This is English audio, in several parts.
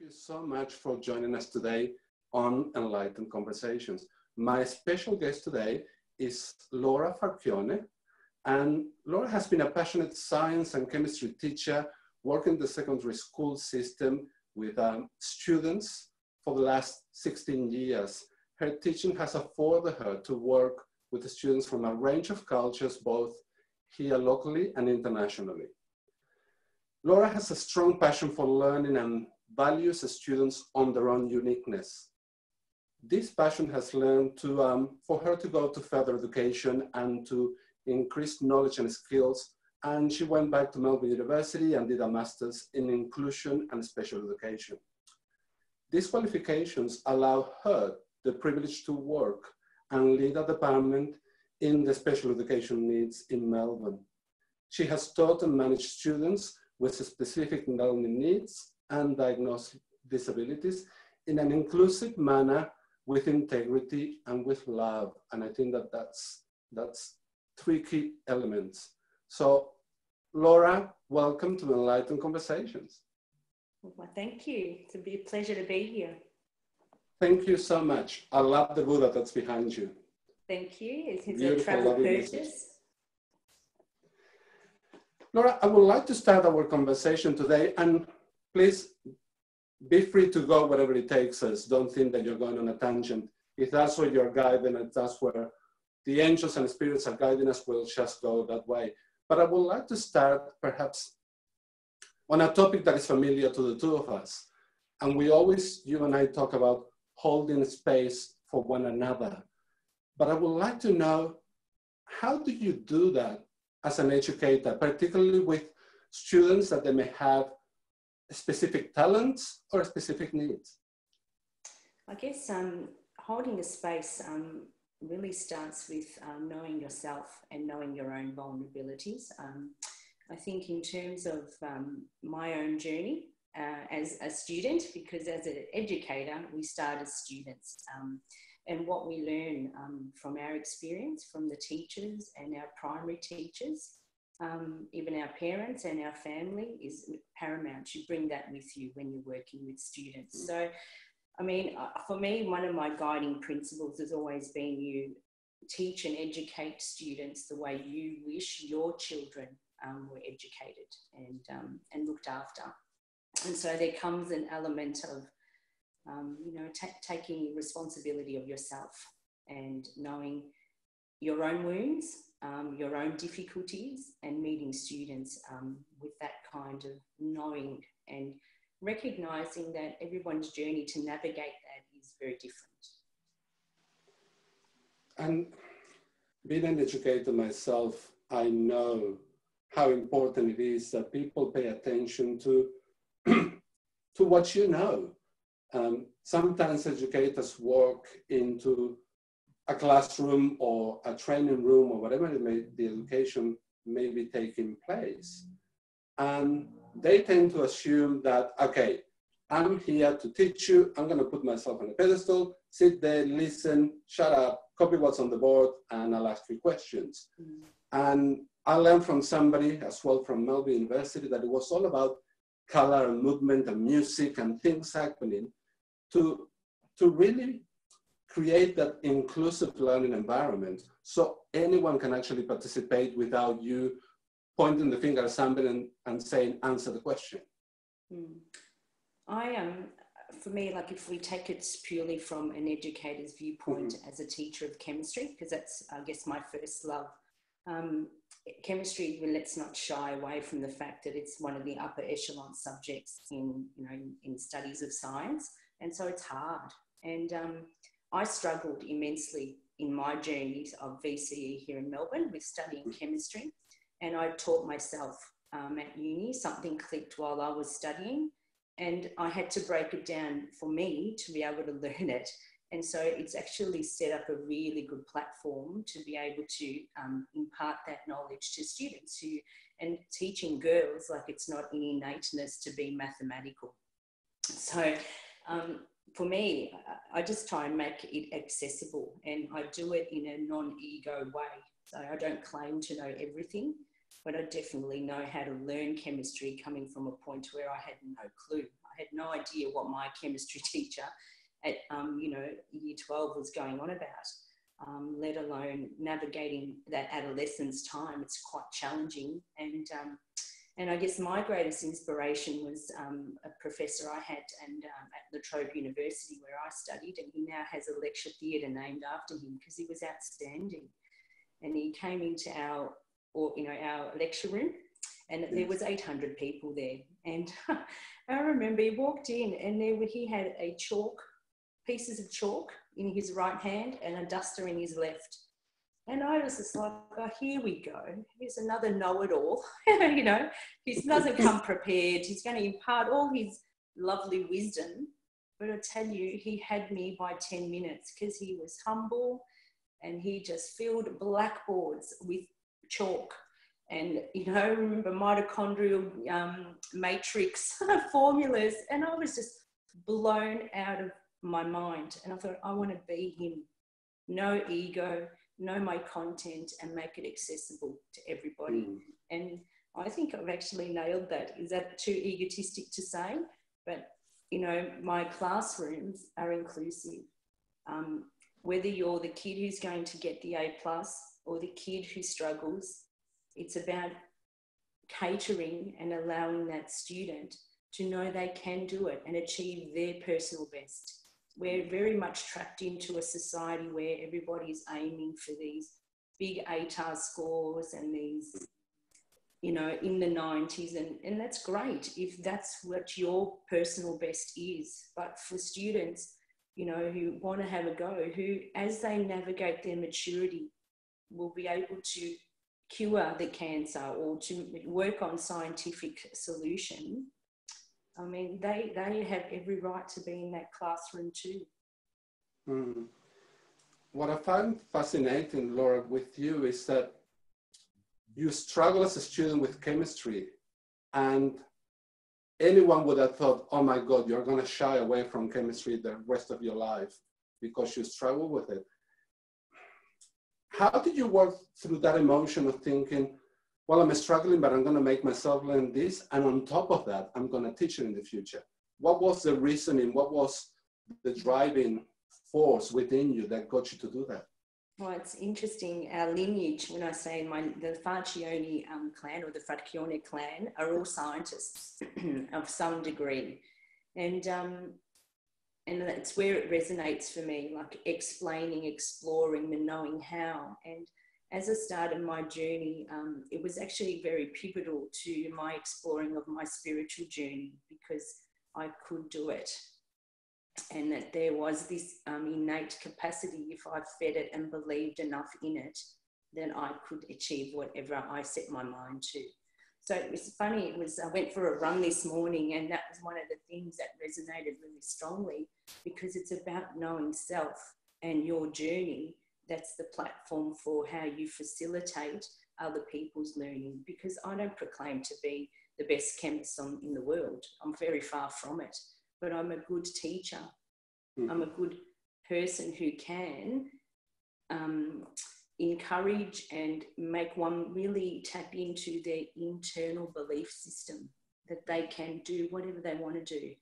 you so much for joining us today on Enlightened Conversations. My special guest today is Laura Farchione, and Laura has been a passionate science and chemistry teacher working in the secondary school system with students for the last 16 years. Her teaching has afforded her to work with the students from a range of cultures, both here locally and internationally. Laura has a strong passion for learning and values the students on their own uniqueness. This passion has learned for her to go to further education and to increase knowledge and skills. And she went back to Melbourne University and did a master's in inclusion and special education. These qualifications allow her the privilege to work and lead a department in the special education needs in Melbourne. She has taught and managed students with specific learning needs and diagnosed disabilities in an inclusive manner with integrity and with love. And I think that that's three key elements. So Laura, welcome to Enlightened Conversations. Well, thank you. It's a pleasure to be here. Thank you so much. I love the Buddha that's behind you. Thank you. It's a travel purchase. Laura, I would like to start our conversation today, and please be free to go wherever it takes us. Don't think that you're going on a tangent. If that's where you're guiding, and that's where the angels and spirits are guiding us, we'll just go that way. But I would like to start perhaps on a topic that is familiar to the two of us. And we always, you and I, talk about holding space for one another. But I would like to know, how do you do that as an educator, particularly with students that they may have specific talents or specific needs? I guess holding a space really starts with knowing yourself and knowing your own vulnerabilities. I think in terms of my own journey as a student, because as an educator, we start as students. And what we learn from our experience, from the teachers and our primary teachers, even our parents and our family, is paramount. You bring that with you when you're working with students. So, I mean, for me, one of my guiding principles has always been you teach and educate students the way you wish your children were educated and looked after. And so there comes an element of taking responsibility of yourself and knowing your own wounds, your own difficulties, and meeting students with that kind of knowing and recognizing that everyone's journey to navigate that is very different. And being an educator myself, I know how important it is that people pay attention to what you know. Sometimes educators walk into a classroom or a training room or whatever the education may be taking place. And they tend to assume that, okay, I'm here to teach you, I'm gonna put myself on a pedestal, sit there, listen, shut up, copy what's on the board, and I'll ask you questions. Mm-hmm. And I learned from somebody as well from Melbourne University that it was all about color and movement and music and things happening to really create that inclusive learning environment so anyone can actually participate without you pointing the finger at somebody and saying, answer the question. For me, like if we take it purely from an educator's viewpoint as a teacher of chemistry, because that's, I guess, my first love. Chemistry, let's not shy away from the fact that it's one of the upper echelon subjects in studies of science. And so it's hard. And I struggled immensely in my journeys of VCE here in Melbourne with studying chemistry. And I taught myself at uni. Something clicked while I was studying. And I had to break it down for me to be able to learn it. And so it's actually set up a really good platform to be able to impart that knowledge to students and teaching girls, like it's not an innateness to be mathematical. So for me, I just try and make it accessible, and I do it in a non-ego way. So I don't claim to know everything, but I definitely know how to learn chemistry coming from a point where I had no clue. I had no idea what my chemistry teacher at, you know, year 12 was going on about, let alone navigating that adolescence time. It's quite challenging. And I guess my greatest inspiration was a professor I had at La Trobe University where I studied, and he now has a lecture theatre named after him because he was outstanding. And he came into our lecture room, and there was 800 people there. And I remember he walked in, and he had pieces of chalk in his right hand and a duster in his left. And I was just like, oh, here we go. Here's another know-it-all. You know, he doesn't come prepared. He's going to impart all his lovely wisdom. But I tell you, he had me by 10 minutes because he was humble, and he just filled blackboards with chalk. And, you know, I remember mitochondrial matrix formulas. And I was just blown out of my mind. And I thought, I want to be him. No ego, know my content, and make it accessible to everybody. And I think I've actually nailed that. Is that too egotistic to say? But, you know, my classrooms are inclusive. Whether you're the kid who's going to get the A+ or the kid who struggles, it's about catering and allowing that student to know they can do it and achieve their personal best. We're very much trapped into a society where everybody's aiming for these big ATAR scores and these, you know, in the 90s. And that's great if that's what your personal best is. But for students, you know, who want to have a go, who, as they navigate their maturity, will be able to cure the cancer or to work on scientific solution, I mean, they have every right to be in that classroom too. What I find fascinating, Laura, with you is that you struggle as a student with chemistry, and anyone would have thought, oh my God, you're going to shy away from chemistry the rest of your life because you struggle with it. How did you work through that emotion of thinking, well, I'm struggling, but I'm going to make myself learn this, and on top of that, I'm going to teach it in the future? What was the reasoning? What was the driving force within you that got you to do that? Well, it's interesting. Our lineage, when I say the Farchione clan or the Farchione clan, are all scientists of some degree. And that's where it resonates for me, like explaining, exploring, and knowing how. And as I started my journey, it was actually very pivotal to my exploring of my spiritual journey, because I could do it. And that there was this innate capacity, if I fed it and believed enough in it, then I could achieve whatever I set my mind to. So it was funny, I went for a run this morning, and that was one of the things that resonated really strongly, because it's about knowing self and your journey. That's the platform for how you facilitate other people's learning, because I don't proclaim to be the best chemist in the world. I'm very far from it, but I'm a good teacher. I'm a good person who can encourage and make one really tap into their internal belief system, that they can do whatever they want to do.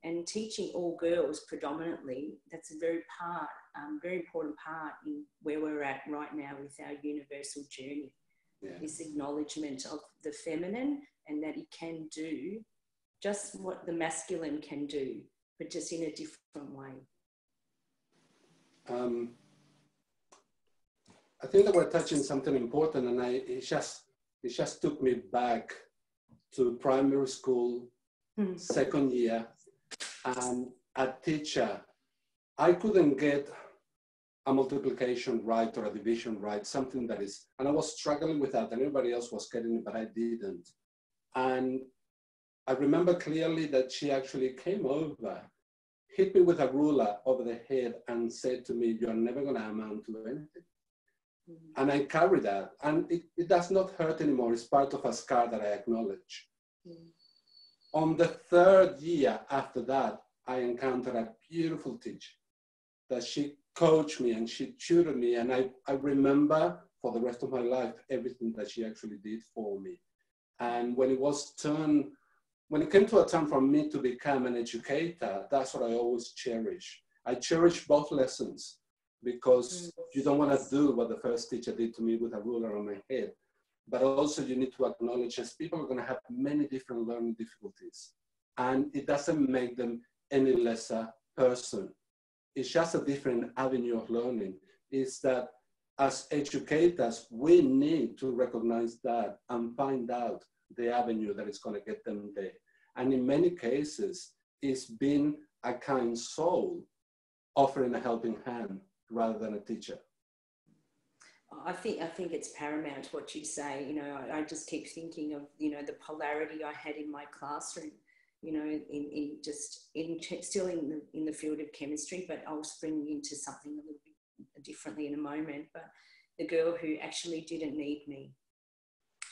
And teaching all girls predominantly, that's a very important part in where we're at right now with our universal journey. Yeah. This acknowledgement of the feminine, and that it can do just what the masculine can do, but just in a different way. I think that we're touching something important, and it just took me back to primary school, second year, and a teacher, I couldn't get a multiplication right or a division right, something that is, and I was struggling with that, and everybody else was getting it, but I didn't. And I remember clearly that she actually came over, hit me with a ruler over the head, and said to me, "You're never going to amount to anything." Mm-hmm. And I carry that, and it does not hurt anymore. It's part of a scar that I acknowledge. Mm-hmm. On the third year after that, I encountered a beautiful teacher that she coached me and she tutored me, and I remember for the rest of my life everything that she actually did for me. And when when it came to a time for me to become an educator, that's what I always cherish. I cherish both lessons because you don't want to do what the first teacher did to me with a ruler on my head. But also you need to acknowledge as people are going to have many different learning difficulties. And it doesn't make them any lesser person. It's just a different avenue of learning. It's that as educators, we need to recognize that and find out the avenue that is going to get them there. And in many cases, it's been a kind soul offering a helping hand rather than a teacher. I think it's paramount what you say. You know, I just keep thinking of, you know, the polarity I had in my classroom, you know, still in the field of chemistry, but I'll spring into something a little bit differently in a moment. But the girl who actually didn't need me,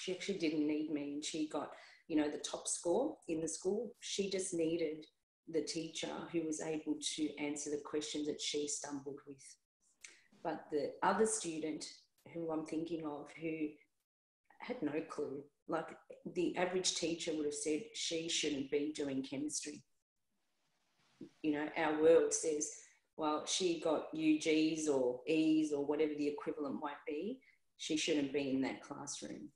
she actually didn't need me, and she got, you know, the top score in the school. She just needed the teacher who was able to answer the questions that she stumbled with. But the other student who I'm thinking of, who had no clue, like the average teacher would have said she shouldn't be doing chemistry. You know, our world says, well, she got UGs or E's or whatever the equivalent might be, she shouldn't be in that classroom.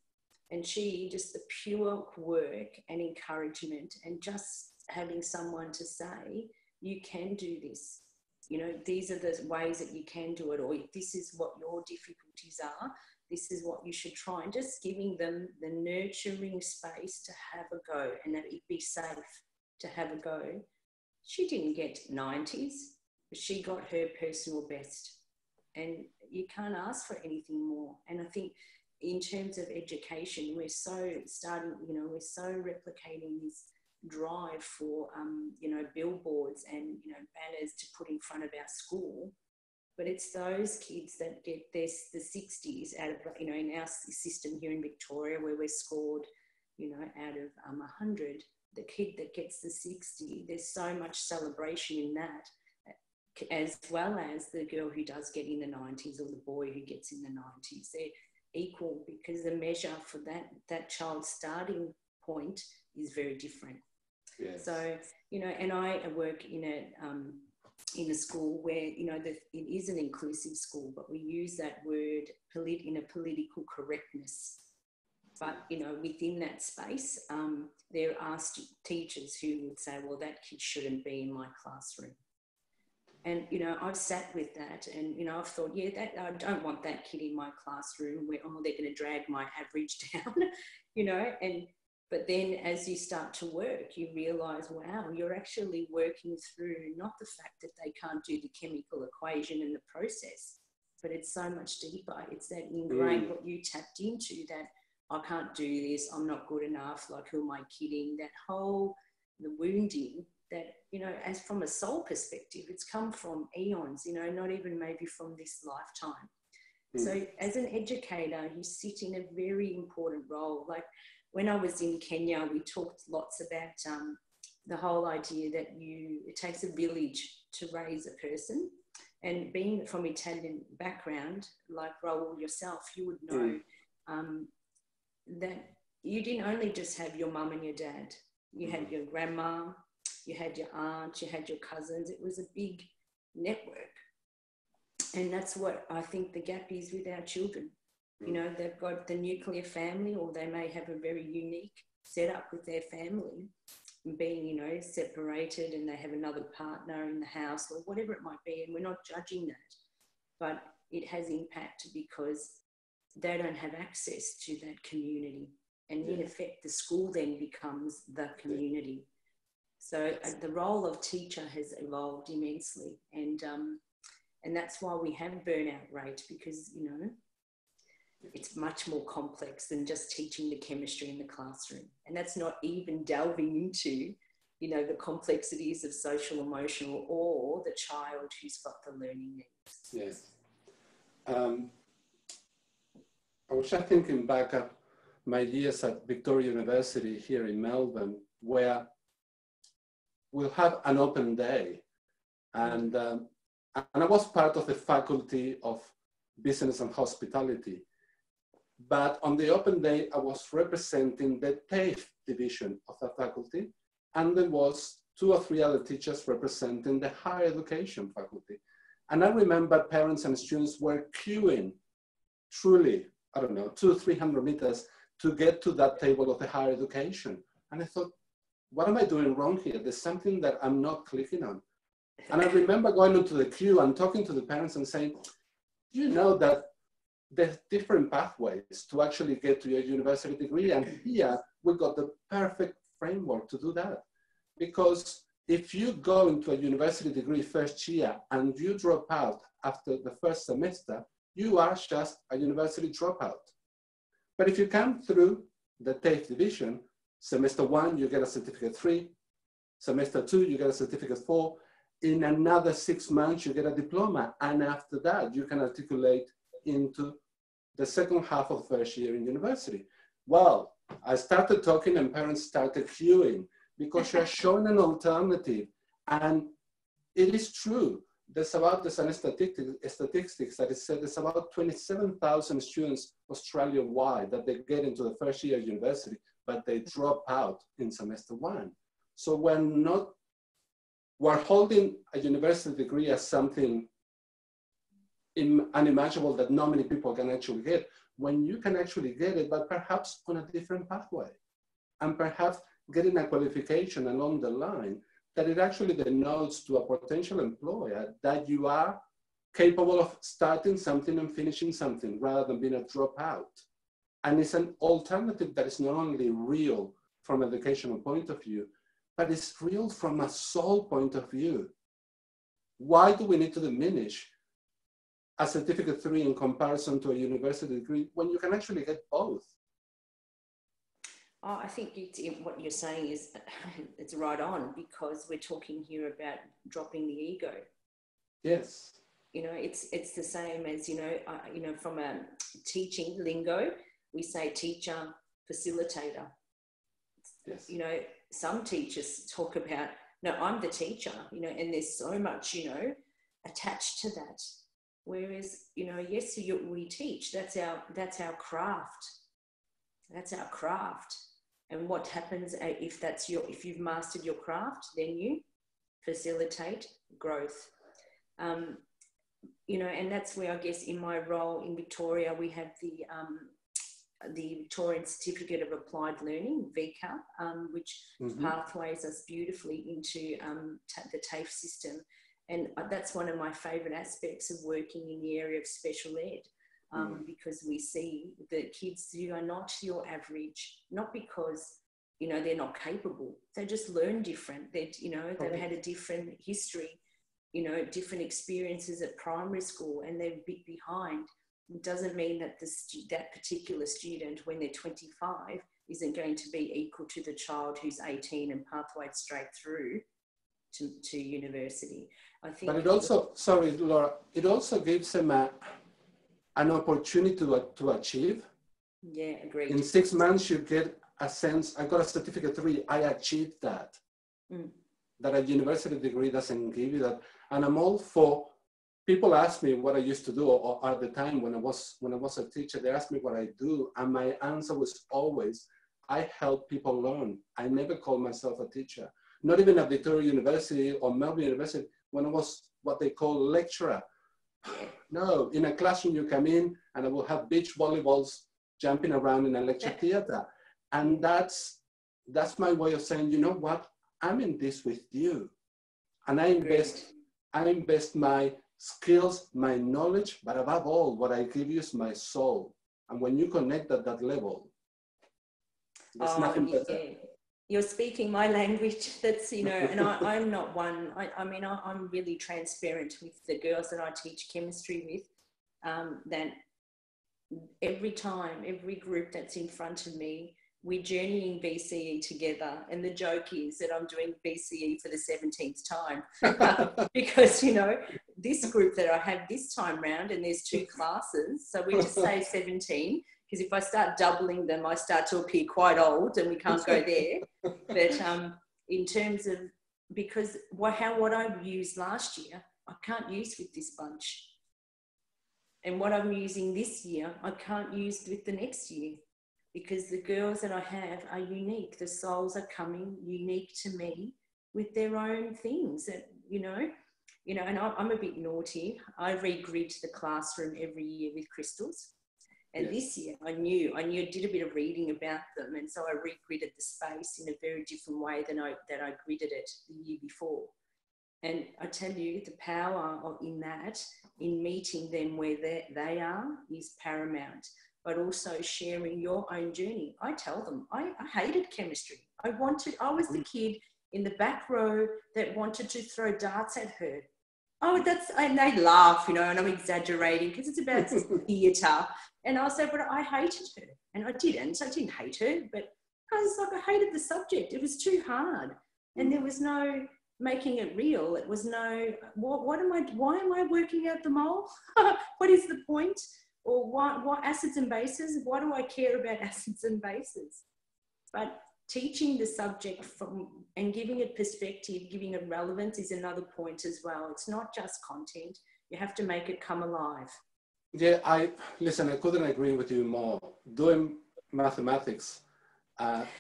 And she, just the pure work and encouragement and just having someone to say, you can do this. You know, these are the ways that you can do it, or if this is what your difficulties are, this is what you should try, and just giving them the nurturing space to have a go and that it be safe to have a go. She didn't get 90s, but she got her personal best, and you can't ask for anything more. And I think in terms of education, we're so replicating this drive for you know, billboards and, you know, banners to put in front of our school, but it's those kids that get the 60s out of, you know, in our system here in Victoria, where we're scored, you know, out of 100, the kid that gets the 60, there's so much celebration in that, as well as the girl who does get in the 90s or the boy who gets in the 90s. They're equal because the measure for that child's starting point is very different. Yes. So, you know, and I work in a school where, you know, it is an inclusive school, but we use that word in a political correctness. But, you know, within that space, there are teachers who would say, well, that kid shouldn't be in my classroom. And, you know, I've sat with that and, you know, I've thought, yeah, I don't want that kid in my classroom where, oh, they're going to drag my average down, you know. But then as you start to work, you realise, wow, you're actually working through not the fact that they can't do the chemical equation and the process, but it's so much deeper. It's that ingrained, what you tapped into, that I can't do this, I'm not good enough, like, who am I kidding? That whole, the wounding that, you know, as from a soul perspective, it's come from eons, you know, not even maybe from this lifetime. So as an educator, you sit in a very important role. Like, when I was in Kenya, we talked lots about the whole idea that it takes a village to raise a person. And being from Italian background, like Raul yourself, you would know that you didn't only just have your mum and your dad. You had your grandma, you had your aunt, you had your cousins. It was a big network. And that's what I think the gap is with our children. You know, they've got the nuclear family, or they may have a very unique setup with their family, being, you know, separated, and they have another partner in the house or whatever it might be. And we're not judging that, but it has impact because they don't have access to that community. And in effect, the school then becomes the community. So the role of teacher has evolved immensely. And that's why we have burnout rate, because, you know, it's much more complex than just teaching the chemistry in the classroom. And that's not even delving into, you know, the complexities of social, emotional, or the child who's got the learning needs. Yes. I was just thinking back at my years at Victoria University here in Melbourne, where we'll have an open day. And I was part of the faculty of business and hospitality. But on the open day, I was representing the TAFE division of the faculty, and there was 2 or 3 other teachers representing the higher education faculty. And I remember parents and students were queuing truly, I don't know, 200-300 meters to get to that table of the higher education. And I thought, what am I doing wrong here? There's something that I'm not clicking on. And I remember going into the queue and talking to the parents and saying, do you know that there's different pathways to actually get to your university degree? And here we got the perfect framework to do that. Because if you go into a university degree first year and you drop out after the first semester, you are just a university dropout. But if you come through the TAFE division, semester 1, you get a certificate 3, semester 2, you get a certificate 4, in another 6 months, you get a diploma. And after that, you can articulate into the second half of first year in university. Well, I started talking and parents started queuing because you're showing an alternative. And it is true. There's an statistics that it said there's about 27,000 students Australia-wide that they get into the first year of university, but they drop out in semester 1. So we're holding a university degree as something unimaginable that not many people can actually get, when you can actually get it, but perhaps on a different pathway. And perhaps getting a qualification along the line that it actually denotes to a potential employer that you are capable of starting something and finishing something rather than being a dropout. And it's an alternative that is not only real from an educational point of view, but it's real from a soul point of view. Why do we need to diminish a certificate 3 in comparison to a university degree when you can actually get both? Oh, I think what you're saying is it's right on, because we're talking here about dropping the ego. Yes. You know, it's the same as, from a teaching lingo, we say teacher, facilitator. Yes. You know, some teachers talk about, no, I'm the teacher, and there's so much, attached to that. Whereas, yes, we teach, that's our craft. That's our craft. And what happens if you've mastered your craft, then you facilitate growth. And that's where, I guess, in my role in Victoria, we have the Victorian Certificate of Applied Learning, VCAP, which pathways us beautifully into the TAFE system. And that's one of my favourite aspects of working in the area of special ed. Because we see that kids who are not your average, not because, they're not capable, they just learn different. They've had a different history, different experiences at primary school, and they're a bit behind. It doesn't mean that that particular student, when they're 25, isn't going to be equal to the child who's 18 and pathwayed straight through to university. I think. But it also, sorry, Laura, it also gives them an opportunity to achieve. Yeah, agreed. In 6 months, you get a sense, I got a certificate 3, I achieved that. That a university degree doesn't give you that. And I'm all for, people ask me what I used to do, or at the time when I was a teacher, they asked me what I do. And my answer was always, I help people learn. I never called myself a teacher. Not even at Victoria University or Melbourne University, when I was what they call lecturer. No, in a classroom you come in and I will have beach volleyballs jumping around in a lecture theater. And that's my way of saying, you know what, I'm in this with you. And I invest my skills, my knowledge, but above all, what I give you is my soul. And when you connect at that level, there's nothing better. Yeah. You're speaking my language. That's, and I'm not one, I'm really transparent with the girls that I teach chemistry with, that every group that's in front of me, we're journeying BCE together. And the joke is that I'm doing BCE for the 17th time because, this group that I have this time round, and there's 2 classes, so we just say 17. Because if I start doubling them, I start to appear quite old and we can't go there. But in terms of, because what I used last year, I can't use with this bunch. And what I'm using this year, I can't use with the next year, because the girls that I have are unique. The souls are coming unique to me with their own things that, and I'm a bit naughty. I regrid the classroom every year with crystals. And this year I knew I did a bit of reading about them. And so I regridded the space in a very different way than I gridded it the year before. And I tell you, the power in meeting them where they are is paramount, but also sharing your own journey. I tell them, I hated chemistry. I was the kid in the back row that wanted to throw darts at her. Oh, and they laugh, and I'm exaggerating because it's about theatre. And I'll say, but I hated her. And I didn't. I didn't hate her, but I hated the subject. It was too hard. And there was no making it real. It was no, why am I working out the mole? What is the point? Or what acids and bases? Why do I care about acids and bases? But teaching the subject and giving it perspective, giving it relevance is another point as well. It's not just content. You have to make it come alive. Yeah, I couldn't agree with you more. Doing mathematics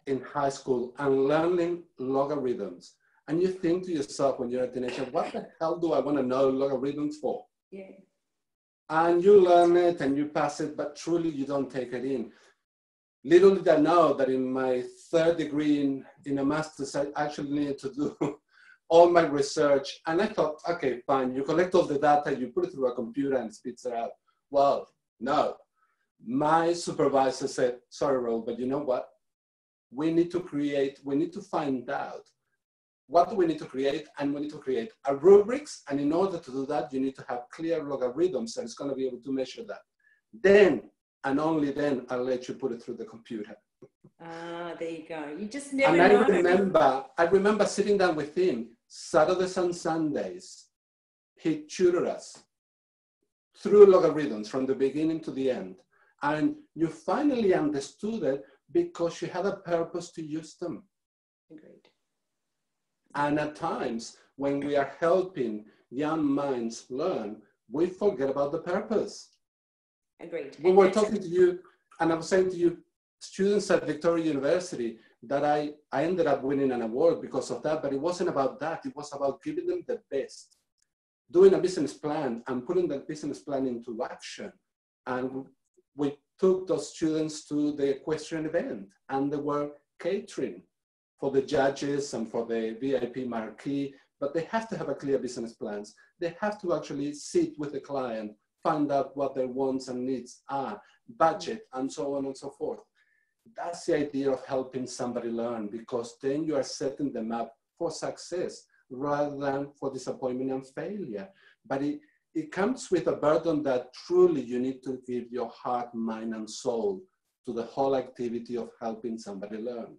in high school and learning logarithms. And you think to yourself when you're a teenager, what the hell do I want to know logarithms for? Yeah. And you learn it and you pass it, but truly you don't take it in. Little did I know that in my third degree in a master's, I actually needed to do all my research. And I thought, okay, fine, you collect all the data, you put it through a computer and it spits it out. Well, no. My supervisor said, sorry, Raul, but you know what? We need to find out what do we need to create, and we need to create a rubrics. And in order to do that, you need to have clear logarithms, and it's going to be able to measure that. Then, and only then, I'll let you put it through the computer. Ah, there you go. You just never know. I remember sitting down with him Saturdays and Sundays. He tutored us through logarithms from the beginning to the end. And you finally understood it because you had a purpose to use them. Agreed. And at times, when we are helping young minds learn, we forget about the purpose. Agreed. We were talking to you, and I was saying to you, students at Victoria University, that I ended up winning an award because of that, but it wasn't about that. It was about giving them the best, doing a business plan and putting that business plan into action. And we took those students to the equestrian event, and they were catering for the judges and for the VIP marquee, but they have to have a clear business plans. They have to actually sit with the client, find out what their wants and needs are, budget, and so on and so forth. That's the idea of helping somebody learn, because then you are setting them up for success rather than for disappointment and failure. But it comes with a burden that truly you need to give your heart, mind, and soul to the whole activity of helping somebody learn.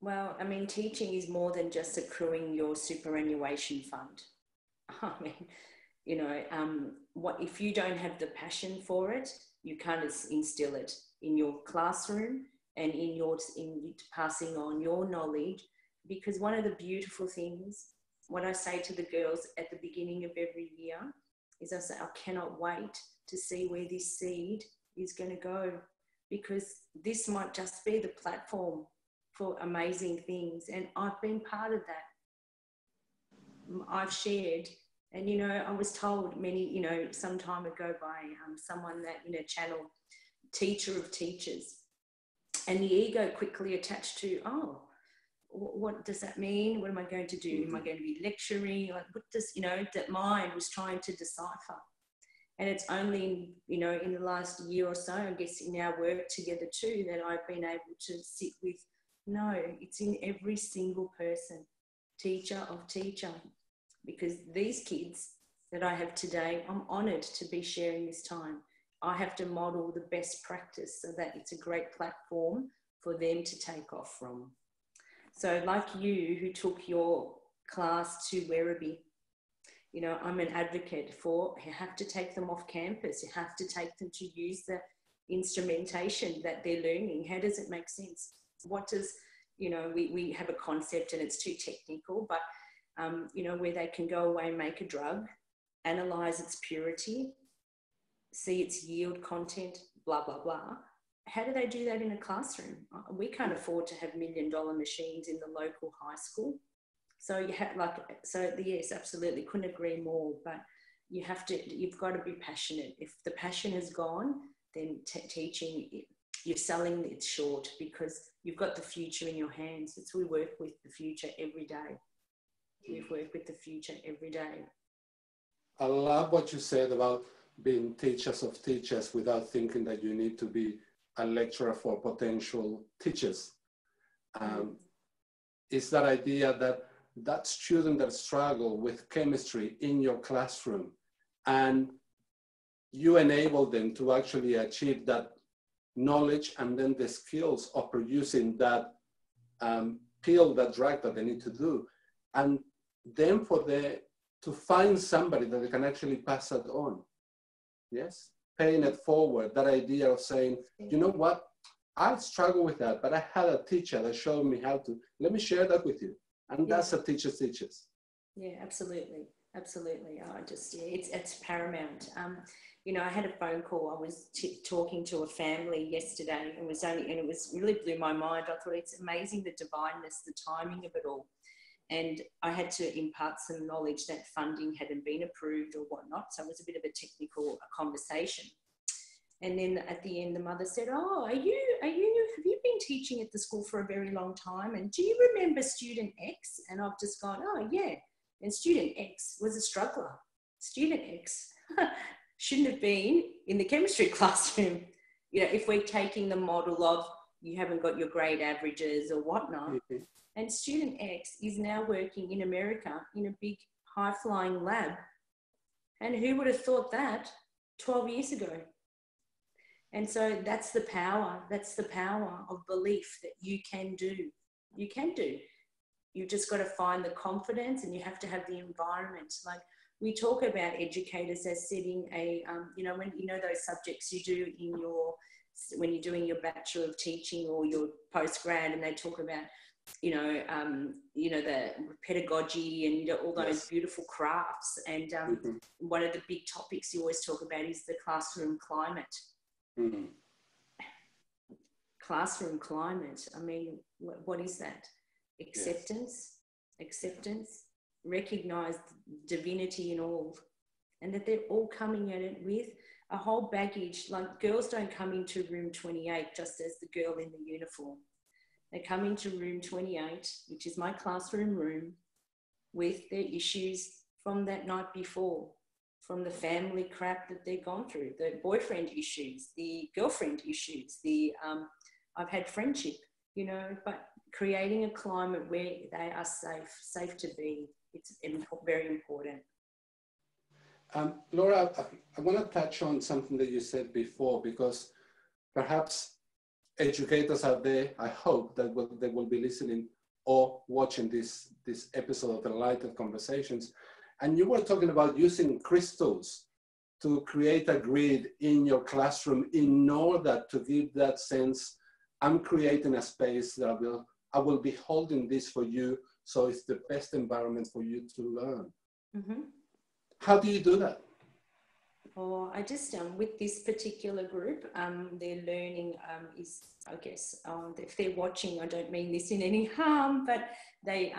Well, I mean, teaching is more than just accruing your superannuation fund. I mean, what if you don't have the passion for it, you can't instill it in your classroom and in passing on your knowledge. Because one of the beautiful things, what I say to the girls at the beginning of every year is I say, I cannot wait to see where this seed is going to go, because this might just be the platform for amazing things. And I've been part of that. I've shared, and, I was told some time ago by someone that, channel teacher of teachers, and the ego quickly attached to, oh, what does that mean? What am I going to do? Am I going to be lecturing? Like, what does, that mind was trying to decipher. And it's only, in the last year or so, I guess in our work together too, that I've been able to sit with, no, it's in every single person, teacher of teacher, because these kids that I have today, I'm honoured to be sharing this time. I have to model the best practice so that it's a great platform for them to take off from. So like you, who took your class to Werribee, I'm an advocate for, you have to take them off campus. You have to take them to use the instrumentation that they're learning. How does it make sense? What does, we have a concept and it's too technical, but, where they can go away and make a drug, analyze its purity, see its yield content, blah, blah, blah. How do they do that in a classroom? We can't afford to have $1 million machines in the local high school. So you have yes, absolutely, couldn't agree more. But you've got to be passionate. If the passion is gone, then teaching, you're selling it short, because you've got the future in your hands. We work with the future every day. We work with the future every day. I love what you said about being teachers of teachers without thinking that you need to be a lecturer for potential teachers. It's that idea that student that struggle with chemistry in your classroom, and you enable them to actually achieve that knowledge and then the skills of producing that pill, that drug that they need to do. And then to find somebody that they can actually pass that on. Yes, paying it forward, that idea of saying, you know what, I struggle with that, but I had a teacher that showed me how to, let me share that with you. And that's a teacher teaches. Yeah, absolutely. Absolutely. It's paramount. You know, I had a phone call. I was talking to a family yesterday, and it really blew my mind. I thought it's amazing, the divineness, the timing of it all. And I had to impart some knowledge that funding hadn't been approved or whatnot. So it was a bit of a technical conversation. And then at the end, the mother said, "Oh, have you been teaching at the school for a very long time? And do you remember student X?" And I've just gone, "Oh, yeah." And student X was a struggler. Student X shouldn't have been in the chemistry classroom. You know, if we're taking the model of you haven't got your grade averages or whatnot. Mm-hmm. And student X is now working in America in a big high-flying lab. And who would have thought that 12 years ago? And so that's the power. That's the power of belief that you can do. You can do. You've just got to find the confidence, and you have to have the environment. Like we talk about educators as setting a, when you know those subjects you do when you're doing your Bachelor of Teaching or your postgrad, and they talk about, the pedagogy and all those beautiful crafts. And one of the big topics you always talk about is the classroom climate. Mm-hmm. Classroom climate. I mean, what is that? Acceptance, recognize divinity in all, and that they're all coming at it with a whole baggage. Like girls don't come into room 28 just as the girl in the uniform. They come into room 28, which is my classroom room, with their issues from that night before, from the family crap that they've gone through, the boyfriend issues, the girlfriend issues, I've had friendship, but creating a climate where they are safe to be, it's very important. Laura, I want to touch on something that you said before, because perhaps educators out there, I hope that they will be listening or watching this episode of Enlightened Conversations. And you were talking about using crystals to create a grid in your classroom in order to give that sense, I'm creating a space that I will be holding this for you, so it's the best environment for you to learn. Mm-hmm. How do you do that? Oh, I just, with this particular group, their learning is, I guess, if they're watching, I don't mean this in any harm, but they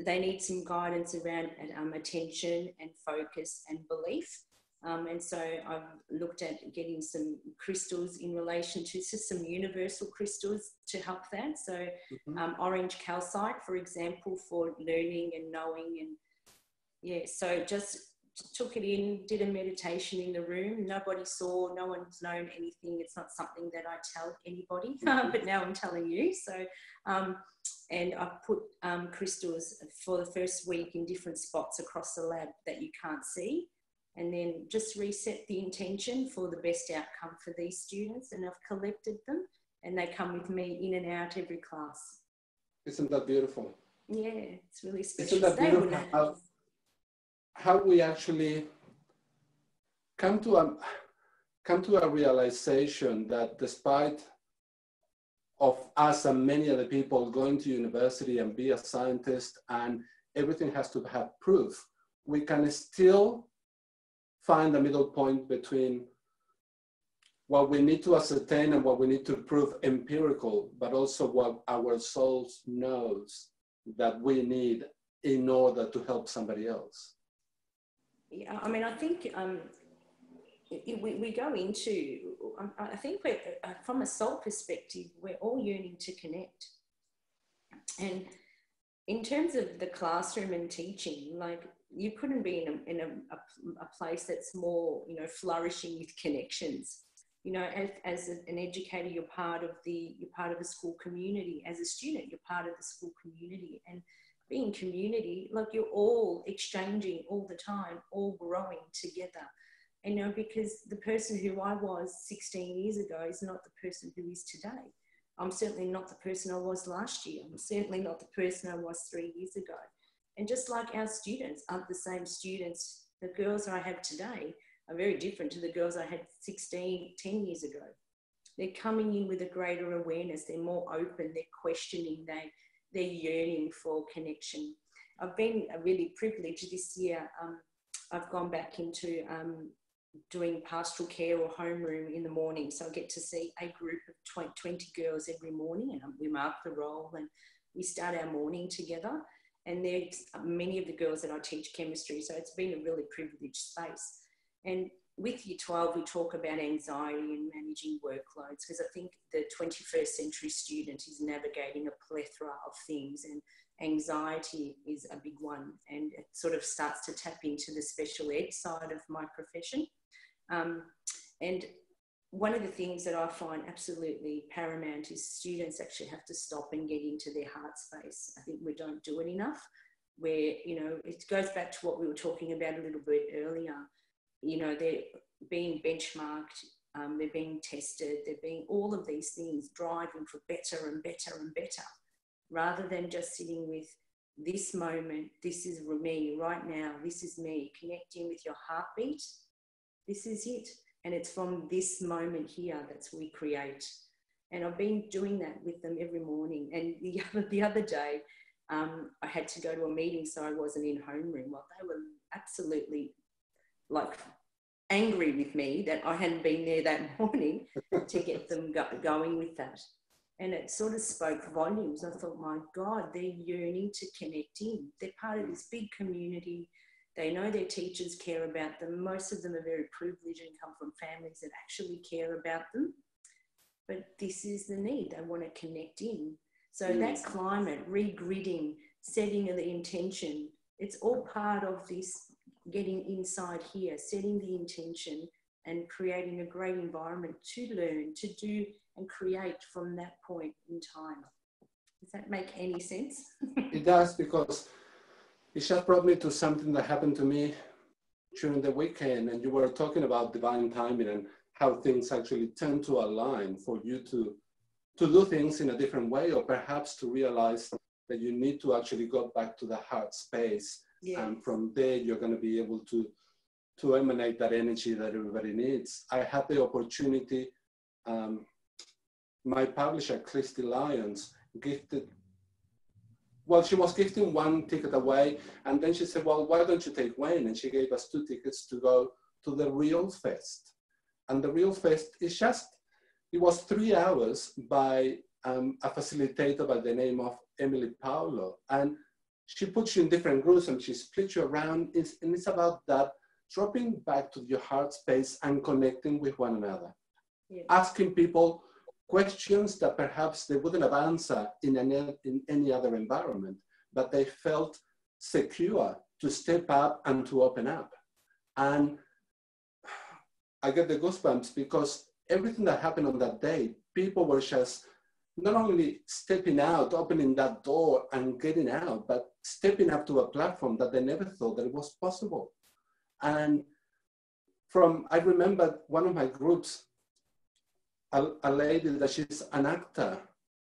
need some guidance around attention and focus and belief. And so I've looked at getting some crystals in relation to some universal crystals to help that. So orange calcite, for example, for learning and knowing. And so just took it in, did a meditation in the room. Nobody saw, no one's known anything. It's not something that I tell anybody, but now I'm telling you. So, and I've put crystals for the first week in different spots across the lab that you can't see. And then just reset the intention for the best outcome for these students. And I've collected them, and they come with me in and out every class. Isn't that beautiful? Yeah, it's really special. Isn't that beautiful how we actually come to a realization that despite of us and many other people going to university and be a scientist and everything has to have proof, we can still find a middle point between what we need to ascertain and what we need to prove empirical, but also what our souls knows that we need in order to help somebody else. Yeah, I mean, I think we go into, I think we're, from a soul perspective, we're all yearning to connect. And in terms of the classroom and teaching, like, you couldn't be in a place that's more, you know, flourishing with connections. You know, as an educator, you're part of the school community. As a student, you're part of the school community. And being community, like, you're all exchanging all the time, all growing together. And, you know, because the person who I was 16 years ago is not the person who is today. I'm certainly not the person I was last year. I'm certainly not the person I was 3 years ago. And just like our students aren't the same students, the girls I have today are very different to the girls I had 10 years ago. They're coming in with a greater awareness. They're more open. They're questioning. They're yearning for connection. I've been really privileged this year. I've gone back into doing pastoral care or homeroom in the morning. So I get to see a group of 20 girls every morning, and we mark the roll and we start our morning together. And there's many of the girls that I teach chemistry. So it's been a really privileged space. And with Year 12, we talk about anxiety and managing workloads, because I think the 21st century student is navigating a plethora of things, and anxiety is a big one. And it sort of starts to tap into the special ed side of my profession. And one of the things that I find absolutely paramount is students actually have to stop and get into their heart space. I think we don't do it enough, where, you know, it goes back to what we were talking about a little bit earlier. You know, they're being benchmarked, they're being tested, they're being all of these things, driving for better and better and better, rather than just sitting with this moment. This is me right now. This is me connecting with your heartbeat. This is it. And it's from this moment here that we create. And I've been doing that with them every morning. And the other day, I had to go to a meeting, so I wasn't in homeroom. Well, they were absolutely like angry with me that I hadn't been there that morning to get them going with that. And it sort of spoke volumes. I thought, my God, they're yearning to connect in. They're part of this big community. They know their teachers care about them. Most of them are very privileged and come from families that actually care about them. But this is the need. They want to connect in. So that climate, regridding, setting the intention, it's all part of this getting inside here, setting the intention and creating a great environment to learn, to do and create from that point in time. Does that make any sense? It does, because it just brought me to something that happened to me during the weekend, and you were talking about divine timing and how things actually tend to align for you to do things in a different way, or perhaps to realize that you need to actually go back to the heart space. Yeah. And from there, you're going to be able to emanate that energy that everybody needs. I had the opportunity, my publisher, Christy Lyons, gifted, well, she was gifting one ticket away, and then she said, well, why don't you take Wayne? And she gave us 2 tickets to go to the Real Fest. And the Real Fest is just, it was 3 hours by a facilitator by the name of Emily Paulo. And she puts you in different groups and she splits you around. And it's about that, dropping back to your heart space and connecting with one another. Yeah. Asking people questions that perhaps they wouldn't have answered in any other environment, but they felt secure to step up and to open up. And I get the goosebumps because everything that happened on that day, people were just not only stepping out, opening that door and getting out, but stepping up to a platform that they never thought that it was possible. And I remember one of my groups, a lady that she's an actor.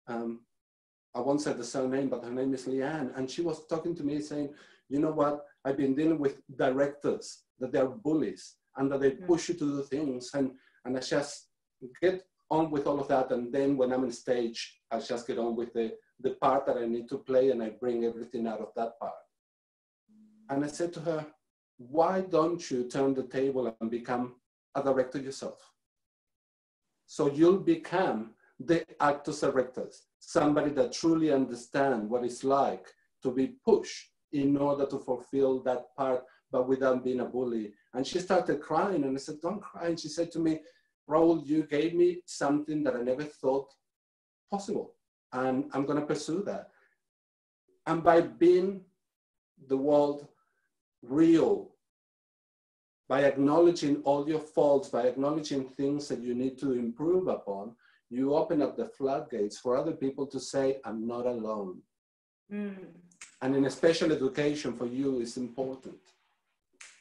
I won't say the surname, but her name is Leanne. And she was talking to me saying, you know what, I've been dealing with directors, that they're bullies and that they push you to do things. And I just get on with all of that. And then when I'm on stage, I just get on with the part that I need to play, and I bring everything out of that part. And I said to her, why don't you turn the table and become a director yourself? So you'll become the actus erectus, somebody that truly understands what it's like to be pushed in order to fulfill that part, but without being a bully. And she started crying, and I said, don't cry. And she said to me, Raul, you gave me something that I never thought possible, and I'm gonna pursue that. And by being the world real, by acknowledging all your faults, by acknowledging things that you need to improve upon, you open up the floodgates for other people to say, I'm not alone. And in a special education for you is important.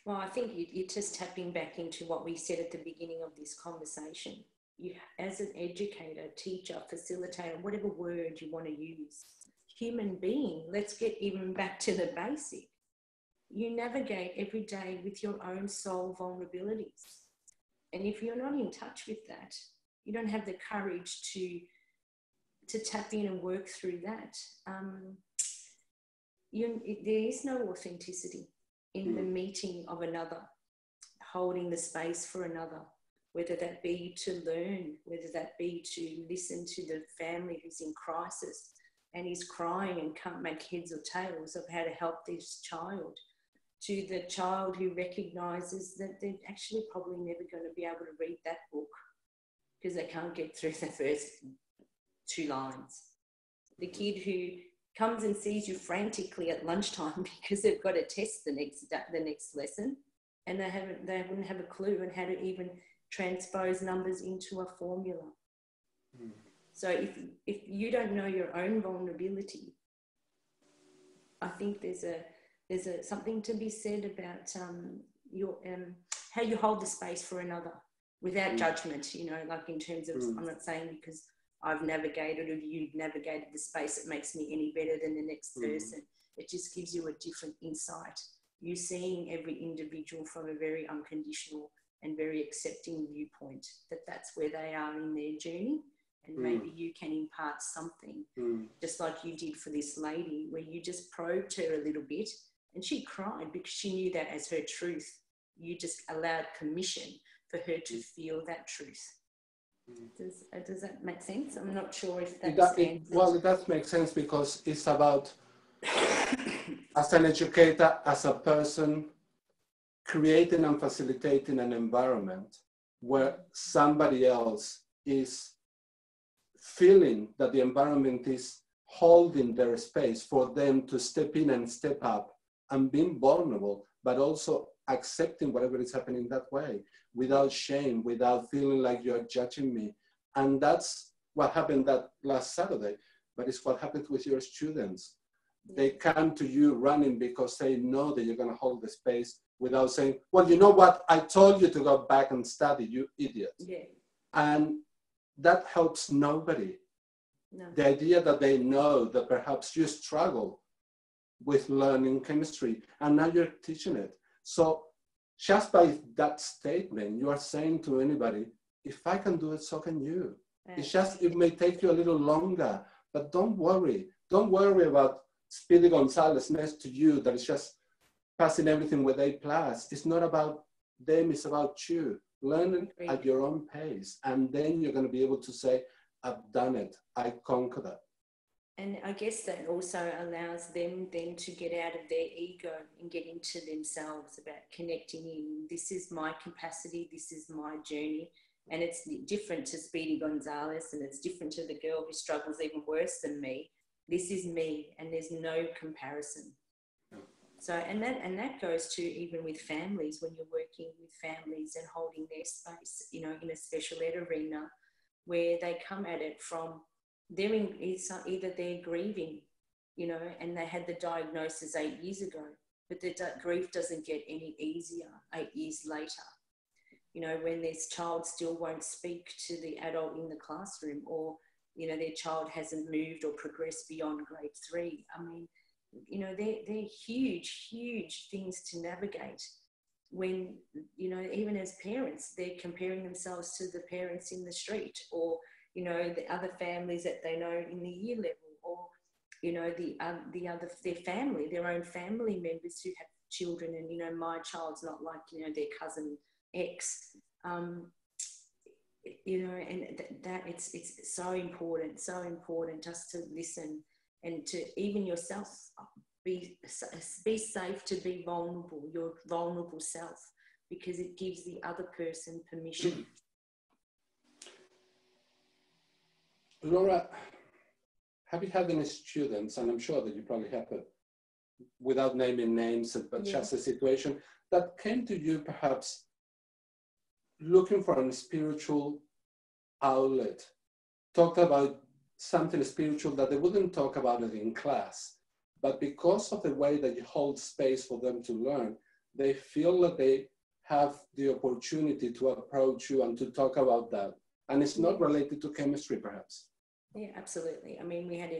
Well, I think you're just tapping back into what we said at the beginning of this conversation. You, as an educator, teacher, facilitator, whatever word you want to use, human being, let's get even back to the basic. You navigate every day with your own soul vulnerabilities. And if you're not in touch with that, you don't have the courage to tap in and work through that. There is no authenticity in the meeting of another, holding the space for another, whether that be to learn, whether that be to listen to the family who's in crisis and is crying and can't make heads or tails of how to help this child, to the child who recognises that they're actually probably never going to be able to read that book because they can't get through the first 2 lines. The kid who comes and sees you frantically at lunchtime because they've got to test the next lesson, and they wouldn't have a clue on how to even transpose numbers into a formula. So if you don't know your own vulnerability, I think there's something to be said about how you hold the space for another without judgment, you know, like in terms of, I'm not saying because I've navigated or you've navigated the space, it makes me any better than the next person. It just gives you a different insight. You're seeing every individual from a very unconditional and very accepting viewpoint, that's where they are in their journey. And maybe you can impart something, just like you did for this lady, where you just probed her a little bit and she cried because she knew that as her truth. You just allowed permission for her to feel that truth. Does that make sense? I'm not sure if that's well, it does make sense, because it's about, as an educator, as a person, creating and facilitating an environment where somebody else is feeling that the environment is holding their space for them to step in and step up and being vulnerable, but also accepting whatever is happening that way, without shame, without feeling like you're judging me. And that's what happened that last Saturday, but it's what happened with your students. They come to you running because they know that you're going to hold the space, without saying, well, you know what, I told you to go back and study, you idiot. And that helps nobody. The idea that they know that perhaps you struggle with learning chemistry and now you're teaching it. So just by that statement, you are saying to anybody, if I can do it, so can you. It's just, it may take you a little longer, but don't worry. Don't worry about Speedy Gonzalez next to you that is just passing everything with A+. It's not about them, it's about you. Learn it at your own pace. And then you're going to be able to say, I've done it. I conquered it. And I guess that also allows them then to get out of their ego and get into themselves, about connecting in. This is my capacity. This is my journey. And it's different to Speedy Gonzalez, and it's different to the girl who struggles even worse than me. This is me, and there's no comparison. So, and that goes to even with families, when you're working with families and holding their space, you know, in a special ed arena, where they come at it from, either they're grieving, you know, and they had the diagnosis 8 years ago, but the grief doesn't get any easier 8 years later. You know, when this child still won't speak to the adult in the classroom, or, you know, their child hasn't moved or progressed beyond grade 3. I mean, you know, they're huge, huge things to navigate when, you know, even as parents, they're comparing themselves to the parents in the street, or, you know, the other families that they know in the year level, or you know, their family, their own family members who have children, and, you know, my child's not like, you know, their cousin X, you know, and that it's so important just to listen, and to even yourself be safe to be vulnerable, your vulnerable self, because it gives the other person permission. Laura, have you had any students, and I'm sure that you probably have, without naming names, but just a situation that came to you perhaps looking for a spiritual outlet, talked about something spiritual that they wouldn't talk about it in class, but because of the way that you hold space for them to learn, they feel that they have the opportunity to approach you and to talk about that. And it's not related to chemistry, perhaps. Yeah, absolutely. I mean, we had,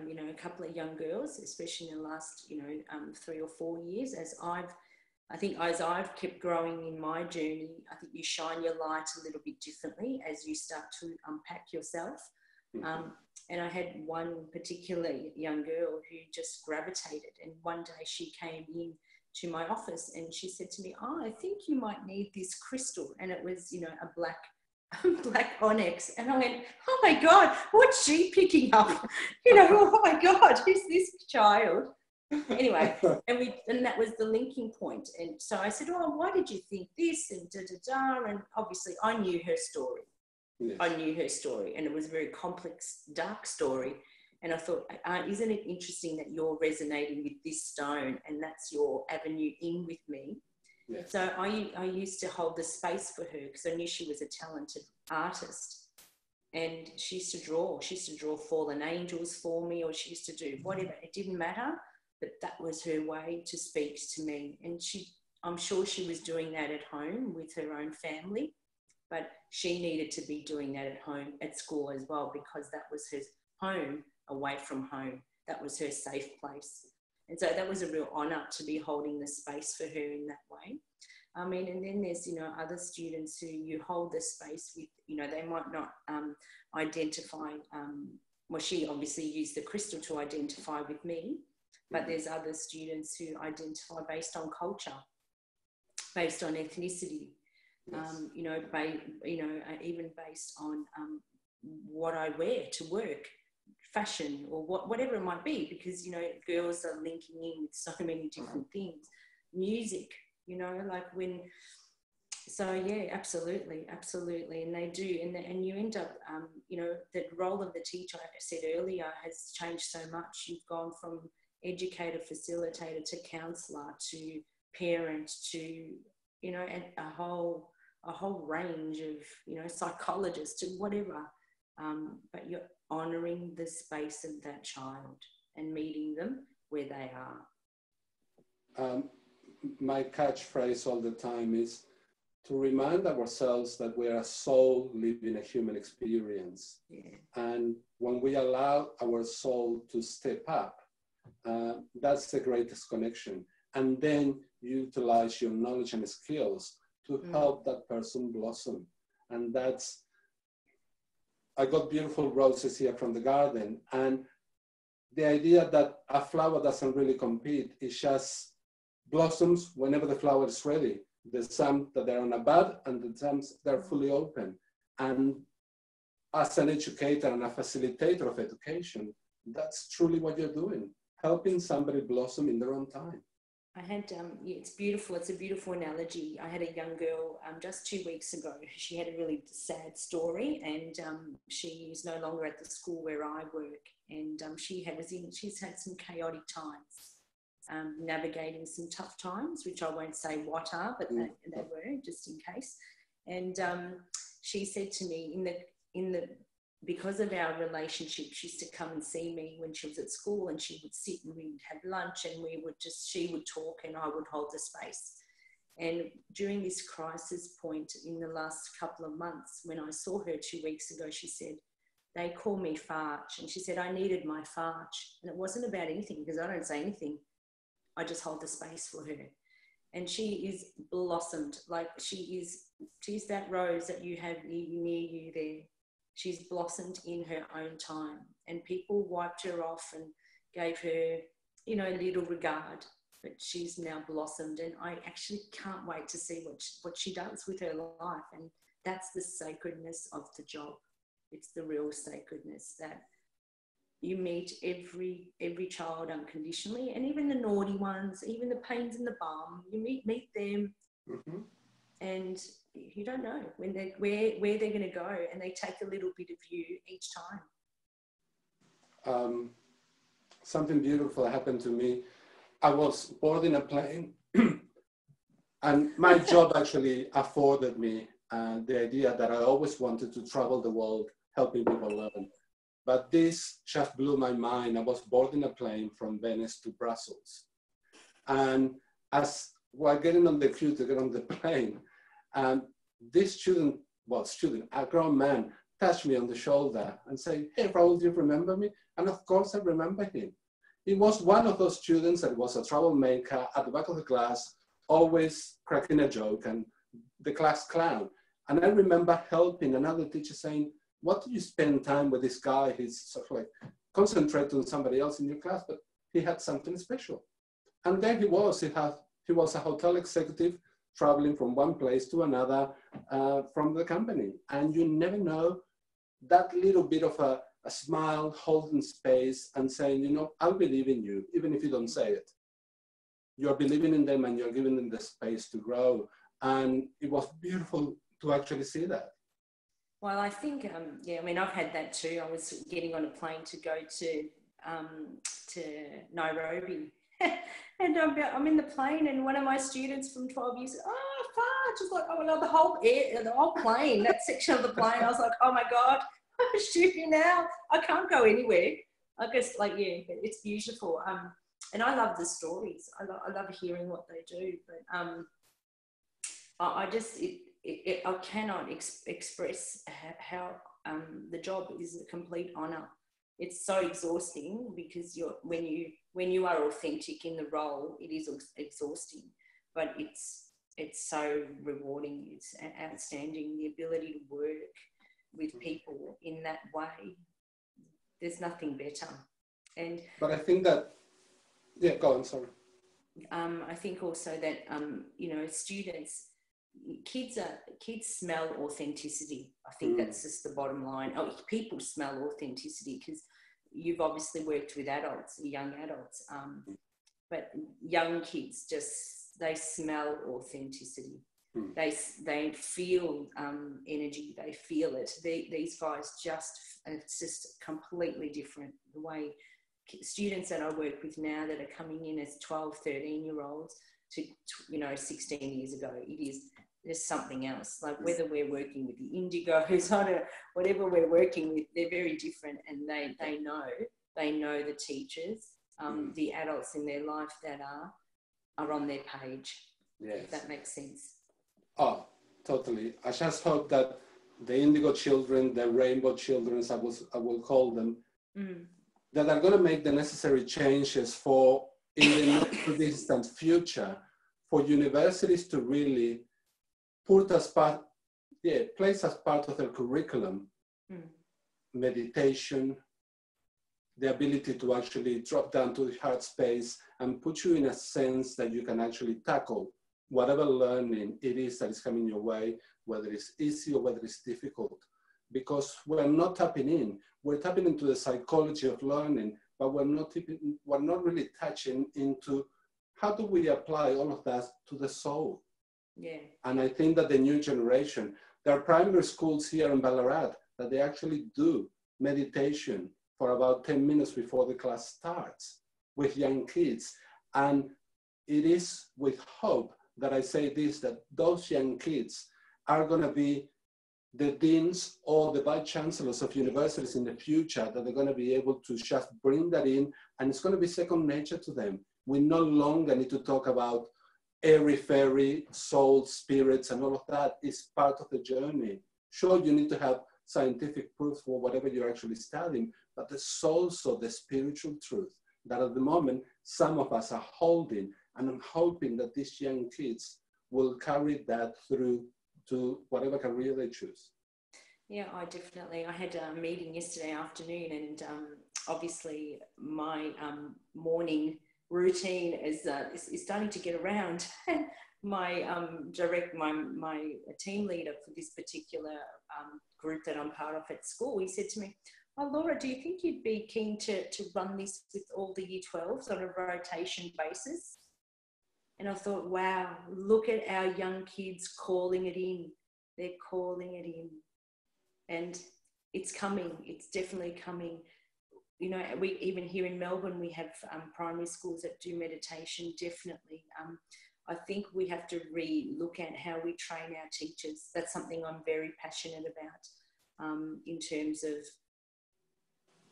you know, a couple of young girls, especially in the last, you know, 3 or 4 years, as I've kept growing in my journey. I think you shine your light a little bit differently as you start to unpack yourself. And I had one particular young girl who just gravitated. And one day she came in to my office and she said to me, "Oh, I think you might need this crystal." And it was, you know, a black onyx. And I went, "Oh my God, what's she picking up?" You know, "Oh my God, who's this child?" Anyway, and that was the linking point. And so I said, "Oh, why did you think this?" And and obviously I knew her story. Yes. I knew her story, and it was a very complex, dark story. And I thought, isn't it interesting that you're resonating with this stone, and that's your avenue in with me? Yes. So I used to hold the space for her because I knew she was a talented artist, and she used to draw. She used to draw fallen angels for me, or she used to do whatever. It didn't matter, but that was her way to speak to me. And I'm sure she was doing that at home with her own family, but she needed to be doing that at home, at school as well, because that was her home away from home. That was her safe place. And so that was a real honour to be holding the space for her in that way. I mean, and then there's, you know, other students who you hold the space with, you know, they might not identify, well, she obviously used the crystal to identify with me, but there's other students who identify based on culture, based on ethnicity, yes. You know, even based on what I wear to work, fashion, or whatever it might be, because, you know, girls are linking in with so many different things. Music, you know, like when, so yeah, absolutely. And they do, and you end up, you know, the role of the teacher, I said earlier, has changed so much. You've gone from educator, facilitator to counsellor to parent to, you know, and a whole range of, you know, psychologist to whatever, but you're honouring the space of that child and meeting them where they are. My catchphrase all the time is to remind ourselves that we are a soul living a human experience. Yeah. And when we allow our soul to step up, that's the greatest connection. And then you utilize your knowledge and skills to help that person blossom. And that's, I got beautiful roses here from the garden. And the idea that a flower doesn't really compete, it just blossoms whenever the flower is ready. There's some that are on a bud and there's some that are fully open. And as an educator and a facilitator of education, that's truly what you're doing, helping somebody blossom in their own time. I had, it's beautiful. It's a beautiful analogy. I had a young girl just 2 weeks ago. She had a really sad story, and she is no longer at the school where I work. And she's had some chaotic times, navigating some tough times, which I won't say what are, but they were, just in case. And she said to me, because of our relationship, she used to come and see me when she was at school, and she would sit and we'd have lunch, and she would talk and I would hold the space. And during this crisis point in the last couple of months, when I saw her 2 weeks ago, she said, "They call me Farch." And she said, "I needed my Farch." And it wasn't about anything, because I don't say anything. I just hold the space for her. And she is blossomed. Like she's that rose that you have near you there. She's blossomed in her own time, and people wiped her off, and, gave her, you know, little regard, but she's now blossomed, and I actually can't wait to see what she does with her life. And that's the sacredness of the job. It's the real sacredness that you meet every child unconditionally, and even the naughty ones, even the pains in the bum, you meet them, and you don't know when where they're going to go, and they take a little bit of you each time. Something beautiful happened to me. I was boarding a plane, and my job actually afforded me the idea that I always wanted to travel the world, helping people learn. But this just blew my mind. I was boarding a plane from Venice to Brussels. And as while getting on the queue to get on the plane, this student, a grown man, touched me on the shoulder and said, "Hey, Raul, do you remember me?" And of course I remember him. He was one of those students that was a troublemaker at the back of the class, always cracking a joke and the class clown. And I remember helping another teacher saying, "What do you spend time with this guy? He's sort of like concentrate on somebody else in your class," but he had something special. And there he was. He was a hotel executive traveling from one place to another from the company. And you never know, that little bit of a smile, holding space and saying, you know, I'll believe in you, even if you don't say it. You're believing in them and you're giving them the space to grow. And it was beautiful to actually see that. Well, I think, yeah, I mean, I've had that too. I was getting on a plane to go to Nairobi. And I'm in the plane, and one of my students from 12 years said, "Oh, far," just like, oh no, the whole plane, that section of the plane. I was like, oh my God, I'm shooting now. I can't go anywhere. I guess, like, yeah, it's beautiful. And I love the stories. I love hearing what they do. But I cannot express how the job is a complete honor. It's so exhausting because when you are authentic in the role, it is exhausting, but it's so rewarding. It's outstanding. The ability to work with people in that way, there's nothing better. But I think that, yeah, go on, sorry. I think also that you know, kids smell authenticity. I think that's just the bottom line. People smell authenticity because you've obviously worked with adults, young adults, but young kids they smell authenticity. They feel energy. They feel it. These guys it's just completely different. The way students that I work with now that are coming in as 12, 13-year-olds to 16 years ago, there's something else. Like whether we're working with the indigos, whatever we're working with, they're very different, and they know the teachers, the adults in their life that are on their page. Yes. If that makes sense. Oh, totally. I just hope that the indigo children, the rainbow children, I will call them, that are going to make the necessary changes for, in the not too distant future, for universities to really place as part of their curriculum, meditation, the ability to actually drop down to the heart space and put you in a sense that you can actually tackle whatever learning it is that is coming your way, whether it's easy or whether it's difficult. Because we're not tapping in. We're tapping into the psychology of learning, but we're not really touching into how do we apply all of that to the soul. Yeah. And I think that the new generation, there are primary schools here in Ballarat that they actually do meditation for about 10 minutes before the class starts with young kids. And it is with hope that I say this, that those young kids are going to be the deans or the vice chancellors of universities in the future, that they're going to be able to just bring that in, and it's going to be second nature to them. We no longer need to talk about airy-fairy, souls, spirits, and all of that is part of the journey. Sure, you need to have scientific proof for whatever you're actually studying, but there's also the spiritual truth that at the moment, some of us are holding, and I'm hoping that these young kids will carry that through to whatever career they choose. Yeah, I had a meeting yesterday afternoon, and obviously my morning routine is starting to get around. My my team leader for this particular group that I'm part of at school, he said to me, "Oh, Laura, do you think you'd be keen to run this with all the Year 12s on a rotation basis?" And I thought, wow, look at our young kids calling it in. They're calling it in. And it's coming. It's definitely coming. You know, we even here in Melbourne, we have primary schools that do meditation, definitely. I think we have to re-look at how we train our teachers. That's something I'm very passionate about, in terms of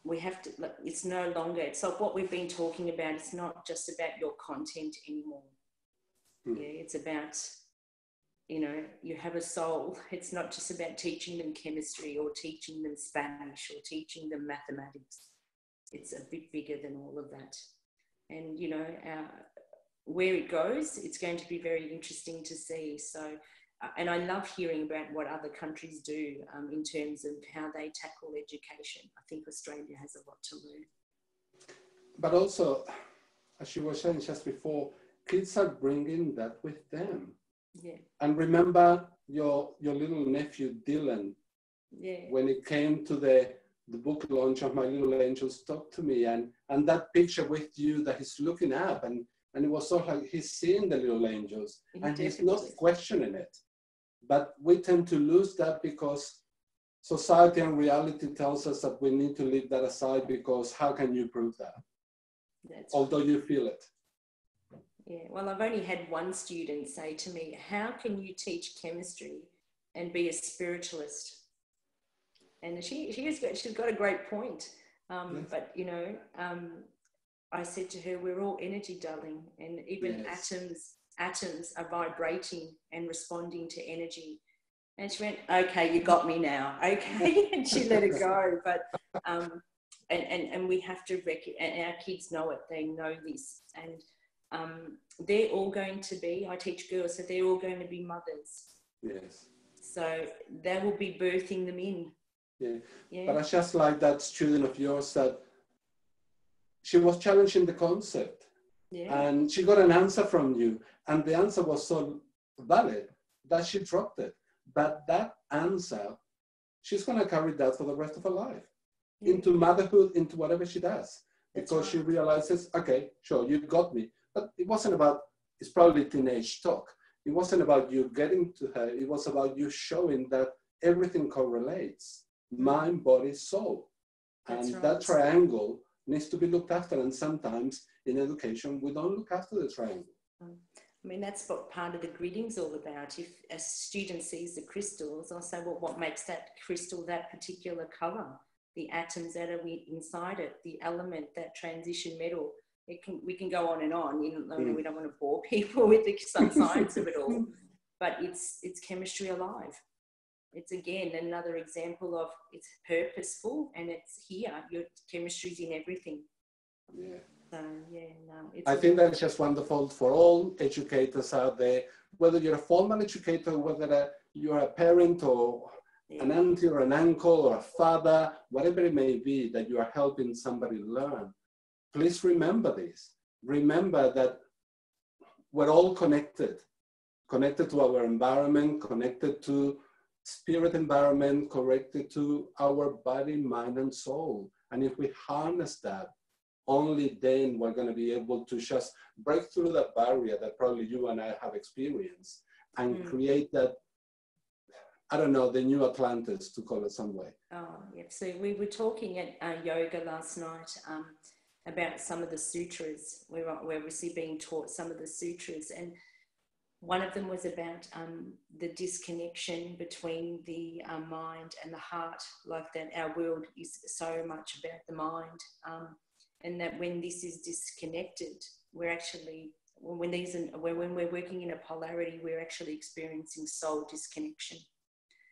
we have to, it's no longer, it's like what we've been talking about, it's not just about your content anymore. Yeah, it's about, you know, you have a soul. It's not just about teaching them chemistry or teaching them Spanish or teaching them mathematics. It's a bit bigger than all of that. And, you know, where it goes, it's going to be very interesting to see. So, and I love hearing about what other countries do in terms of how they tackle education. I think Australia has a lot to learn. But also, as you were saying just before, kids are bringing that with them. Yeah. And remember your little nephew, Dylan, when it came to the book launch of My Little Angels Talk to Me, and that picture with you that he's looking up, and it was sort of like he's seeing the little angels, and he's not questioning it. But we tend to lose that because society and reality tells us that we need to leave that aside, because how can you prove that? Although you feel it. Yeah, well, I've only had one student say to me, "How can you teach chemistry and be a spiritualist?" And she's got a great point. But, you know, I said to her, we're all energy, darling, and even atoms are vibrating and responding to energy. And she went, "Okay, you got me now." Okay, and she let it go. But and we have to and our kids know it. They know this, and they're all going to be. I teach girls, so they're all going to be mothers. Yes. So they will be birthing them in. Yeah. But I just like that student of yours that she was challenging the concept, and she got an answer from you, and the answer was so valid that she dropped it. But that answer, she's going to carry that for the rest of her life, into motherhood, into whatever she does, because she realizes, okay, sure, you got me. But it wasn't about, it's probably teenage talk. It wasn't about you getting to her. It was about you showing that everything correlates, mind, body, soul. And that triangle needs to be looked after. And sometimes in education, we don't look after the triangle. I mean, that's what part of the gridding's all about. If a student sees the crystals, I'll say, well, what makes that crystal that particular color? The atoms that are inside it, the element, that transition metal. We can go on and on. We don't want to bore people with the science of it all, but it's chemistry alive. It's again another example of it's purposeful and it's here. Your chemistry's in everything. Yeah. So I think that's just wonderful for all educators out there, whether you're a formal educator, whether you're a parent or an auntie or an uncle or a father, whatever it may be, that you are helping somebody learn. Please remember this. Remember that we're all connected to our environment, connected to spirit environment, connected to our body, mind, and soul. And if we harness that, only then we're going to be able to just break through that barrier that probably you and I have experienced and create that, I don't know, the new Atlantis, to call it some way. Oh, yeah. So we were talking at yoga last night about some of the sutras. We're obviously being taught some of the sutras, and one of them was about the disconnection between the mind and the heart, like that our world is so much about the mind, and that when this is disconnected, we're actually, when we're working in a polarity, we're actually experiencing soul disconnection.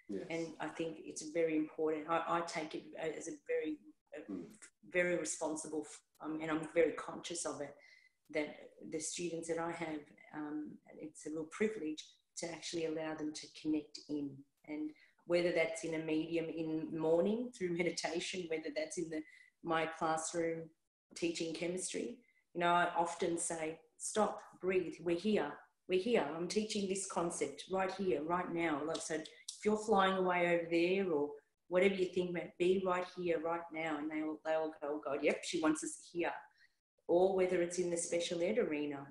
Yes. And I think it's very important. I take it as a very, very responsible, and I'm very conscious of it, that the students that I have, it's a real privilege to actually allow them to connect in. And whether that's in a medium in the morning through meditation, whether that's in the my classroom teaching chemistry, you know, I often say, stop, breathe, we're here, I'm teaching this concept right here, right now. Like I said, if you're flying away over there or whatever you think about, be right here, right now. And they all go, oh God, yep, she wants us here. Or whether it's in the special ed arena.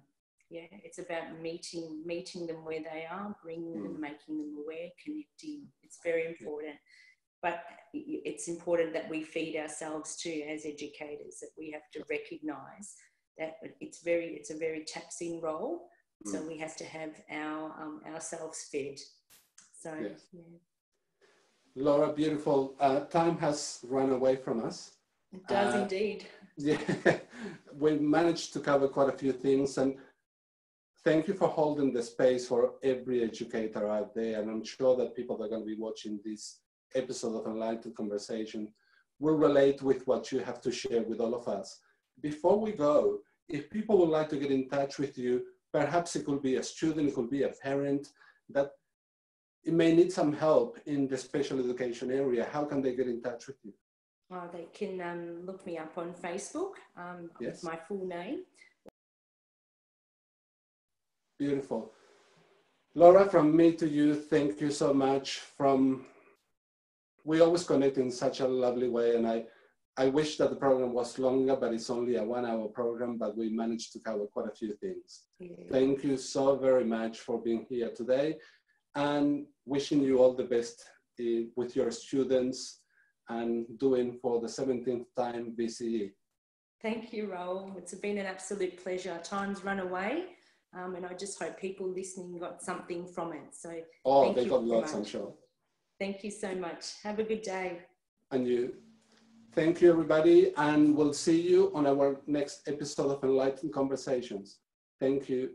Yeah, it's about meeting them where they are, bringing them, making them aware, connecting. It's very important. But it's important that we feed ourselves too as educators, that we have to recognise that it's a very taxing role. So we have to have ourselves fed. So, yes. Yeah. Laura, beautiful. Time has run away from us. It does indeed. Yeah, we managed to cover quite a few things, and thank you for holding the space for every educator out there. And I'm sure that people that are going to be watching this episode of Enlightened Conversation will relate with what you have to share with all of us. Before we go, if people would like to get in touch with you, perhaps it could be a student, it could be a parent that it may need some help in the special education area. How can they get in touch with you? They can look me up on Facebook with my full name. Beautiful. Laura, from me to you, thank you so much. We always connect in such a lovely way, and I wish that the program was longer, but it's only a 1-hour program, but we managed to cover quite a few things. Yeah. Thank you so very much for being here today, and wishing you all the best with your students and doing for the 17th time BCE. Thank you, Raul. It's been an absolute pleasure. Time's run away, and I just hope people listening got something from it. So they got lots, I'm sure. Thank you so much. Have a good day. And you. Thank you, everybody, and we'll see you on our next episode of Enlightened Conversations. Thank you.